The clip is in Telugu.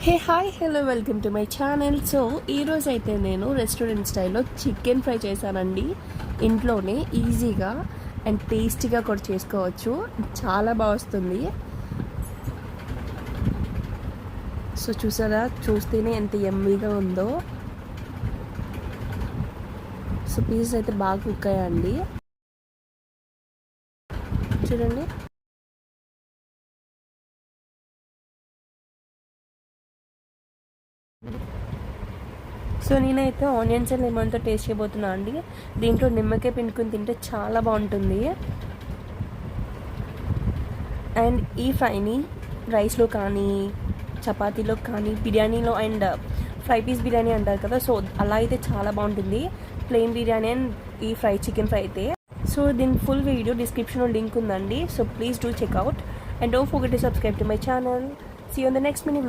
Hey hi hello welcome to my channel. So ఈరోజు అయితే నేను రెస్టారెంట్ స్టైల్లో చికెన్ ఫ్రై చేశానండి. ఇంట్లోనే ఈజీగా అండ్ టేస్టీగా కూడా చేసుకోవచ్చు. చాలా బాగా వస్తుంది. సో చూసారా, చూస్తేనే ఎంత యమ్మీగా ఉందో. సో పీసెస్ అయితే బాగా కుక్ అయ్యాయండి, చూడండి. సో నేనైతే ఆనియన్స్ అండ్ లెమన్తో టేస్ట్ చేయబోతున్నా అండి. దీంట్లో నిమ్మకాయ పిండుకొని తింటే చాలా బాగుంటుంది. అండ్ ఈ ఫ్రైని రైస్లో కానీ చపాతీలో కానీ బిర్యానీలో అండ్ ఫ్రై పీస్ బిర్యానీ అంటారు కదా, సో అలా అయితే చాలా బాగుంటుంది. ప్లెయిన్ బిర్యానీ అండ్ ఈ ఫ్రై చికెన్ ఫ్రై అయితే. సో దీని ఫుల్ వీడియో డిస్క్రిప్షన్లో లింక్ ఉందండి. So please do check out and don't forget to subscribe to my channel. See you in the next mini vlog.